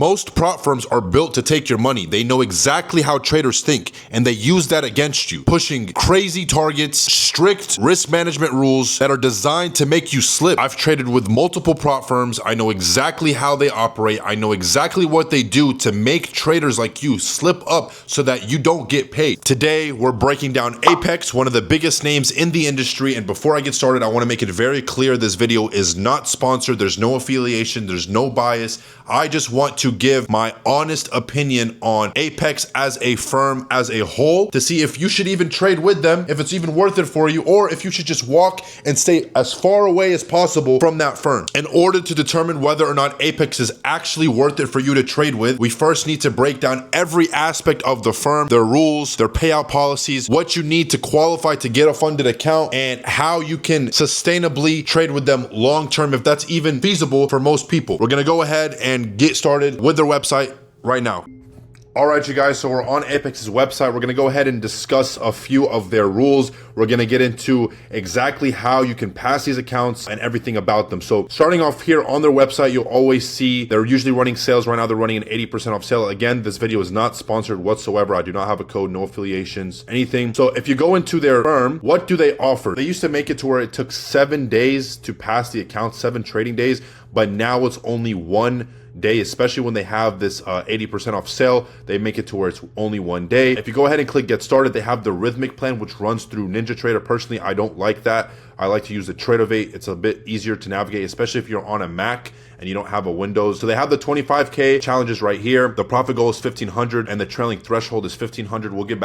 Most prop firms are built to take your money. They know exactly how traders think, and they use that against you, pushing crazy targets, strict risk management rules that are designed to make you slip. I've traded with multiple prop firms. I know exactly how they operate. I know exactly what they do to make traders like you slip up so that you don't get paid. Today, we're breaking down Apex, one of the biggest names in the industry. And before I get started, I want to make it very clear this video is not sponsored. There's no affiliation. There's no bias. I just want to give my honest opinion on Apex as a firm as a whole to see if you should even trade with them, if it's even worth it for you, or if you should just walk and stay as far away as possible from that firm. In order to determine whether or not Apex is actually worth it for you to trade with, we first need to break down every aspect of the firm, their rules, their payout policies, what you need to qualify to get a funded account, and how you can sustainably trade with them long term if that's even feasible for most people. We're gonna go ahead and get started with their website right now. All right, you guys, so we're on Apex's website. We're gonna go ahead and discuss a few of their rules. We're gonna get into exactly how you can pass these accounts and everything about them. So starting off here on their website, you'll always see they're usually running sales. Right now, they're running an 80% off sale. Again, this video is not sponsored whatsoever. I do not have a code, no affiliations, anything. So if you go into their firm, what do they offer? They used to make it to where it took 7 days to pass the account, 7 trading days, but now it's only 1 day, especially when they have this 80% off sale. They make it to where it's only 1 day. If you go ahead and click get started, they have the rhythmic plan, which runs through NinjaTrader. Personally, I don't like that. I like to use the Tradeovate. It's a bit easier to navigate, especially if you're on a Mac and you don't have a Windows. So they have the 25K challenges right here. The profit goal is 1,500 and the trailing threshold is 1,500. We'll get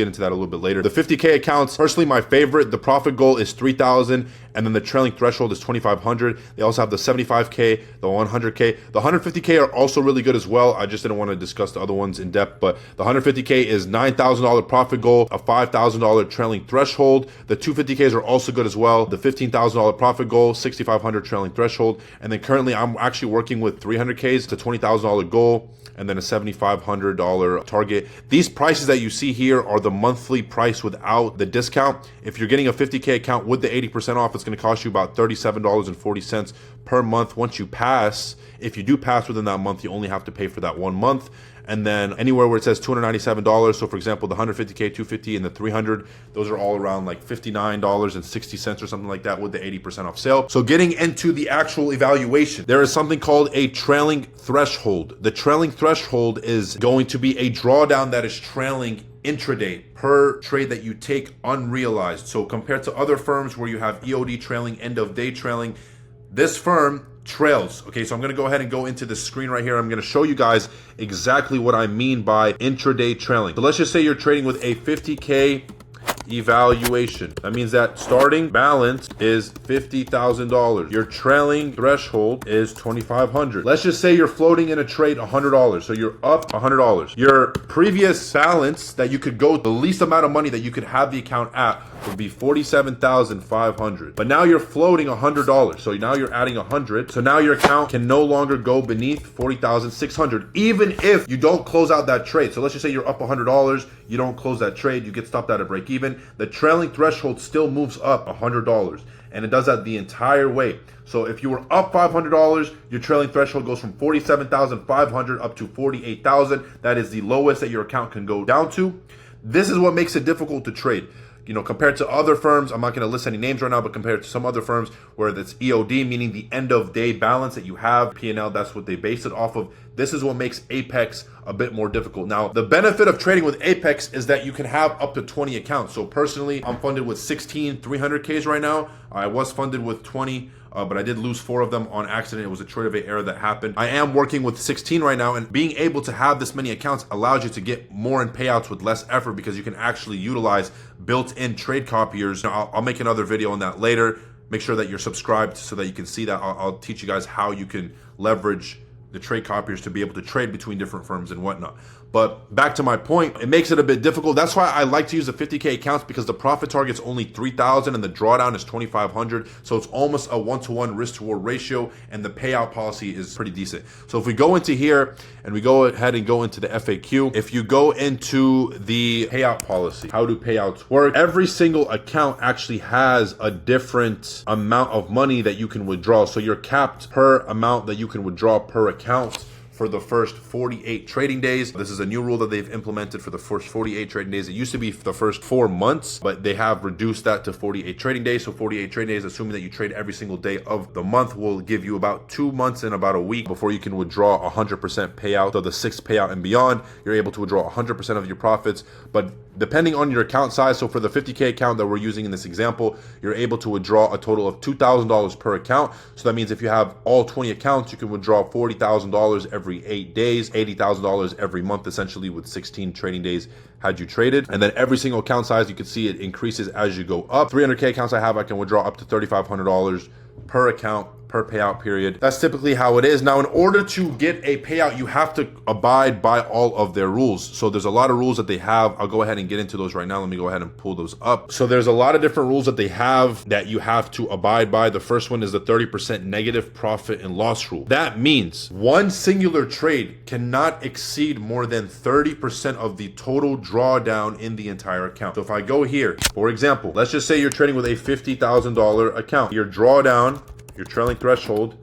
into that a little bit later. The 50K accounts, personally my favorite. The profit goal is 3,000 and then the trailing threshold is 2,500. They also have the 75K, the 100K. The 150K are also really good as well. I just didn't want to discuss the other ones in depth, but the 150K is $9,000 profit goal, a $5,000 trailing threshold. The 250Ks are also good as well. The $15,000 profit goal, 6,500 trailing threshold. And then currently I'm actually working with 300Ks to $20,000 goal and then a $7,500 target. These prices that you see here are the monthly price without the discount. If you're getting a 50K account with the 80% off, it's gonna cost you about $37.40 per month. Once you pass, if you do pass within that month, you only have to pay for that 1 month. And then anywhere where it says $297, so for example, the 150K, 250, and the 300, those are all around like $59.60 or something like that with the 80% off sale. So getting into the actual evaluation, there is something called a trailing threshold. The trailing threshold is going to be a drawdown that is trailing intraday per trade that you take unrealized. So compared to other firms where you have EOD trailing, end of day trailing, this firm trails. Okay, so I'm gonna go ahead and go into the screen right here. I'm gonna show you guys exactly what I mean by intraday trailing. So let's just say you're trading with a 50K evaluation. That means that starting balance is $50,000. Your trailing threshold is $2,500. Let's just say you're floating in a trade $100. So you're up $100. Your previous balance that you could go, the least amount of money that you could have the account at would be $47,500. But now you're floating $100. So now you're adding 100. So now your account can no longer go beneath $40,600, even if you don't close out that trade. So let's just say you're up $100. You don't close that trade. You get stopped at a break even. The trailing threshold still moves up $100, and it does that the entire way. So if you were up $500, your trailing threshold goes from $47,500 up to $48,000. That is the lowest that your account can go down to. This is what makes it difficult to trade. You know, compared to other firms, I'm not going to list any names right now, but compared to some other firms where that's EOD, meaning the end of day balance that you have, P&L, that's what they base it off of. This is what makes Apex a bit more difficult. Now, the benefit of trading with Apex is that you can have up to 20 accounts. So personally, I'm funded with 16 300Ks right now. I was funded with 20, but I did lose 4 of them on accident. It was a Tradeovate error that happened. I am working with 16 right now, and being able to have this many accounts allows you to get more in payouts with less effort because you can actually utilize built-in trade copiers. Now, I'll make another video on that later. Make sure that you're subscribed so that you can see that. I'll teach you guys how you can leverage the trade copiers to be able to trade between different firms and whatnot. But back to my point, it makes it a bit difficult. That's why I like to use the 50K accounts, because the profit target is only 3,000 and the drawdown is 2,500. So it's almost a 1-to-1 risk to reward ratio, and the payout policy is pretty decent. So if we go into here and we go ahead and go into the FAQ, if you go into the payout policy, how do payouts work? Every single account actually has a different amount of money that you can withdraw. So you're capped per amount that you can withdraw per account. for the first 48 trading days. This is a new rule that they've implemented for the first 48 trading days. It used to be for the first 4 months, but they have reduced that to 48 trading days. So 48 trading days, assuming that you trade every single day of the month, will give you about 2 months and about a week before you can withdraw 100% payout. So the 6th payout and beyond, you're able to withdraw 100% of your profits. But depending on your account size, so for the 50K account that we're using in this example, you're able to withdraw a total of $2,000 per account. So that means if you have all 20 accounts, you can withdraw $40,000 every 8 days, $80,000 every month, essentially with 16 trading days had you traded. And then every single account size, you can see it increases as you go up. 300K accounts I have, I can withdraw up to $3,500 per account per payout period. That's typically how it is. Now, in order to get a payout, you have to abide by all of their rules. So there's a lot of rules that they have. I'll go ahead and get into those right now. Let me go ahead and pull those up. So there's a lot of different rules that they have that you have to abide by. The first one is the 30% negative profit and loss rule. That means one singular trade cannot exceed more than 30% of the total drawdown in the entire account. So if I go here, for example, let's just say you're trading with a $50,000 account. Your drawdown, your trailing threshold,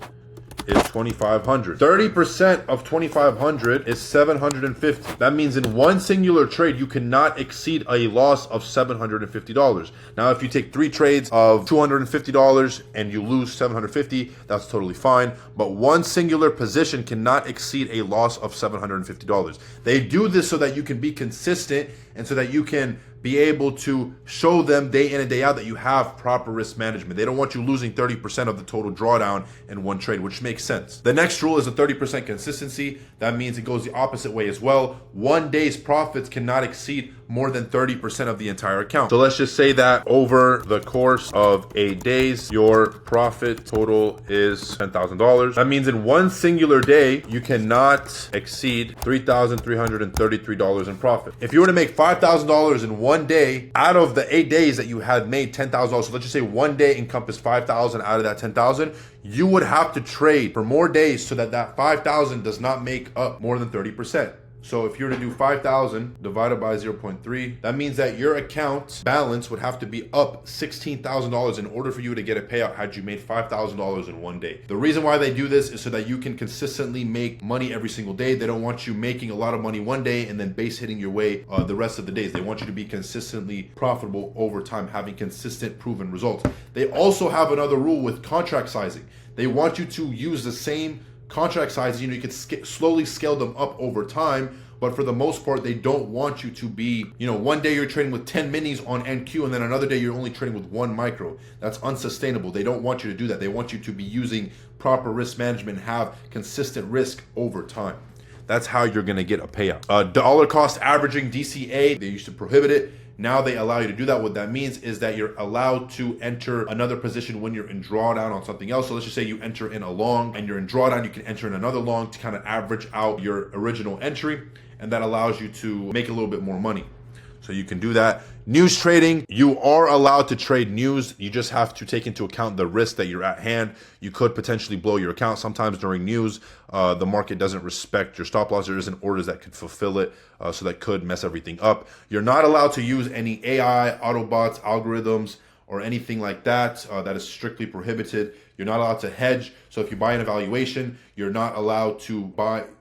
is 2,500. 30% of 2,500 is 750. That means in one singular trade, you cannot exceed a loss of $750. Now, if you take 3 trades of $250 and you lose 750, that's totally fine. But one singular position cannot exceed a loss of $750. They do this so that you can be consistent and so that you can be able to show them day in and day out that you have proper risk management. They don't want you losing 30% of the total drawdown in one trade, which makes sense. The next rule is a 30% consistency. That means it goes the opposite way as well. One day's profits cannot exceed more than 30% of the entire account. So let's just say that over the course of 8 days, your profit total is $10,000. That means in one singular day, you cannot exceed $3,333 in profit. If you were to make $5,000 in one day, out of the 8 days that you had made $10,000, so let's just say one day encompassed 5,000 out of that 10,000, you would have to trade for more days so that that 5,000 does not make up more than 30%. So if you were to do 5,000 divided by 0.3, that means that your account balance would have to be up $16,000 in order for you to get a payout had you made $5,000 in one day. The reason why they do this is so that you can consistently make money every single day. They don't want you making a lot of money one day and then base hitting your way the rest of the days. They want you to be consistently profitable over time, having consistent proven results. They also have another rule with contract sizing. They want you to use the same contract size. You can slowly scale them up over time, but for the most part, they don't want you to be, one day you're trading with 10 minis on NQ and then another day you're only trading with 1 micro. That's unsustainable. They don't want you to do that. They want you to be using proper risk management and have consistent risk over time. That's how you're going to get a payout. Dollar cost averaging, DCA, they used to prohibit it. Now they allow you to do that. What that means is that you're allowed to enter another position when you're in drawdown on something else. So let's just say you enter in a long and you're in drawdown, you can enter in another long to kind of average out your original entry. And that allows you to make a little bit more money. So you can do that. News trading, you are allowed to trade news. You just have to take into account the risk that you're at hand. You could potentially blow your account. Sometimes during news, the market doesn't respect your stop loss. There isn't orders that could fulfill it. So that could mess everything up. You're not allowed to use any AI, Autobots, algorithms, or anything like that. That is strictly prohibited. You're not allowed to hedge. So if you buy an evaluation, you're not allowed to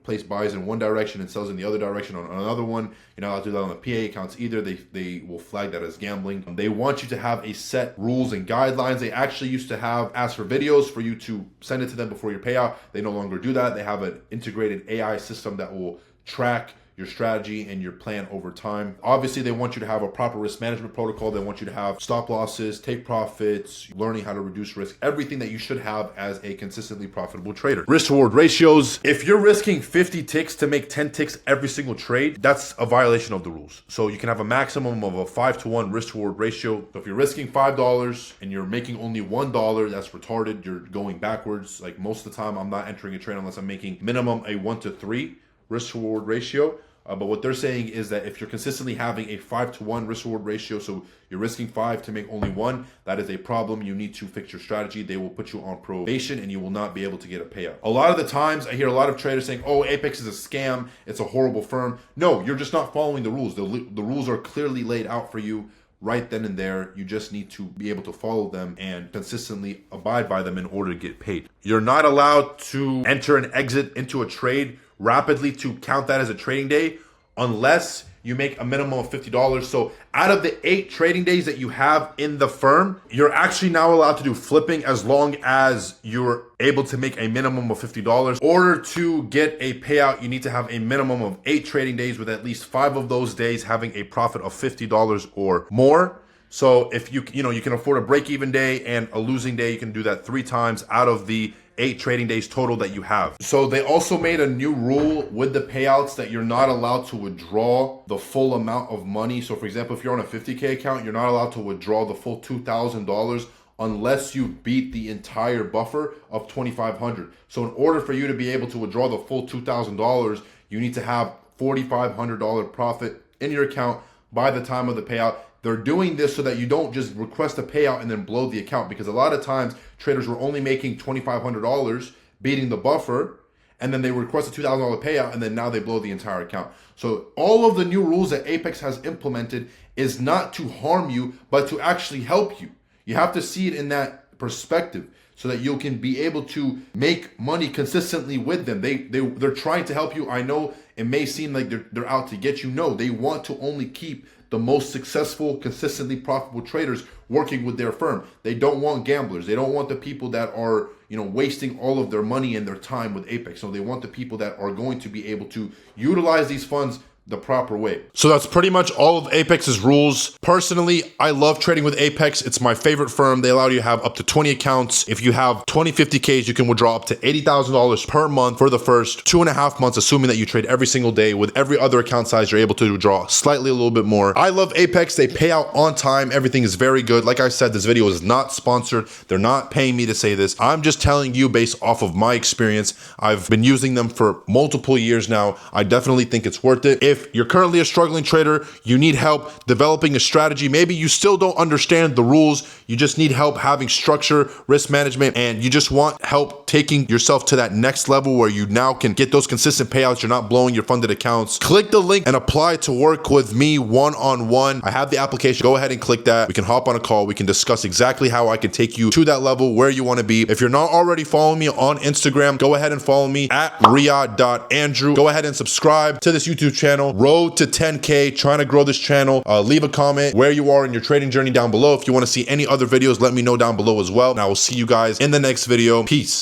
place buys in one direction and sells in the other direction on another one. You're not allowed to do that on the PA accounts either. They will flag that as gambling. They want you to have a set rules and guidelines. They actually used to ask for videos for you to send it to them before your payout. They no longer do that. They have an integrated AI system that will track your strategy and your plan over time. Obviously, they want you to have a proper risk management protocol. They want you to have stop losses, take profits, learning how to reduce risk, everything that you should have as a consistently profitable trader. Risk to reward ratios. If you're risking 50 ticks to make 10 ticks every single trade, that's a violation of the rules. So you can have a maximum of a 5-to-1 risk to reward ratio. So if you're risking $5 and you're making only $1, that's retarded. You're going backwards. Like most of the time, I'm not entering a trade unless I'm making minimum a 1-to-3 risk to reward ratio. But what they're saying is that if you're consistently having a 5-to-1 risk reward ratio, so you're risking 5 to make only 1, that is a problem. You need to fix your strategy. They will put you on probation and you will not be able to get a payout. A lot of the times I hear a lot of traders saying, oh, Apex is a scam. It's a horrible firm. No, you're just not following the rules. The rules are clearly laid out for you right then and there. You just need to be able to follow them and consistently abide by them in order to get paid. You're not allowed to enter and exit into a trade rapidly to count that as a trading day unless you make a minimum of $50. So out of the 8 trading days that you have in the firm, you're actually now allowed to do flipping as long as you're able to make a minimum of $50. In order to get a payout, you need to have a minimum of 8 trading days with at least 5 of those days having a profit of $50 or more. So if you can afford a break-even day and a losing day, you can do that 3 times out of the 8 trading days total that you have. So they also made a new rule with the payouts that you're not allowed to withdraw the full amount of money. So for example, if you're on a 50K account, you're not allowed to withdraw the full $2,000 unless you beat the entire buffer of $2,500. So in order for you to be able to withdraw the full $2,000, you need to have $4,500 profit in your account by the time of the payout. They're doing this so that you don't just request a payout and then blow the account, because a lot of times traders were only making $2,500 beating the buffer, and then they request a $2,000 payout, and then now they blow the entire account. So all of the new rules that Apex has implemented is not to harm you, but to actually help you. You have to see it in that perspective so that you can be able to make money consistently with them. They're trying to help you. I know it may seem like they're out to get you. No, they want to only keep the most successful, consistently profitable traders working with their firm. They don't want gamblers. They don't want the people that are, wasting all of their money and their time with Apex. So they want the people that are going to be able to utilize these funds the proper way. So that's pretty much all of Apex's rules. Personally, I love trading with Apex. It's my favorite firm. They allow you to have up to 20 accounts. If you have 20 50Ks, you can withdraw up to $80,000 per month for the first 2.5 months, assuming that you trade every single day. With every other account size, you're able to withdraw slightly a little bit more. I love Apex. They pay out on time. Everything is very good. Like I said, this video is not sponsored. They're not paying me to say this. I'm just telling you based off of my experience. I've been using them for multiple years now. I definitely think it's worth it. If you're currently a struggling trader, you need help developing a strategy, maybe you still don't understand the rules, you just need help having structure, risk management, and you just want help taking yourself to that next level where you now can get those consistent payouts, you're not blowing your funded accounts, click the link and apply to work with me one-on-one. I have the application. Go ahead and click that. We can hop on a call. We can discuss exactly how I can take you to that level where you want to be. If you're not already following me on Instagram, go ahead and follow me at riyad.andrew. Go ahead and subscribe to this YouTube channel. Road to 10K, trying to grow this channel. Leave a comment where you are in your trading journey down below. If you want to see any other videos, let me know down below as well. And I will see you guys in the next video. Peace.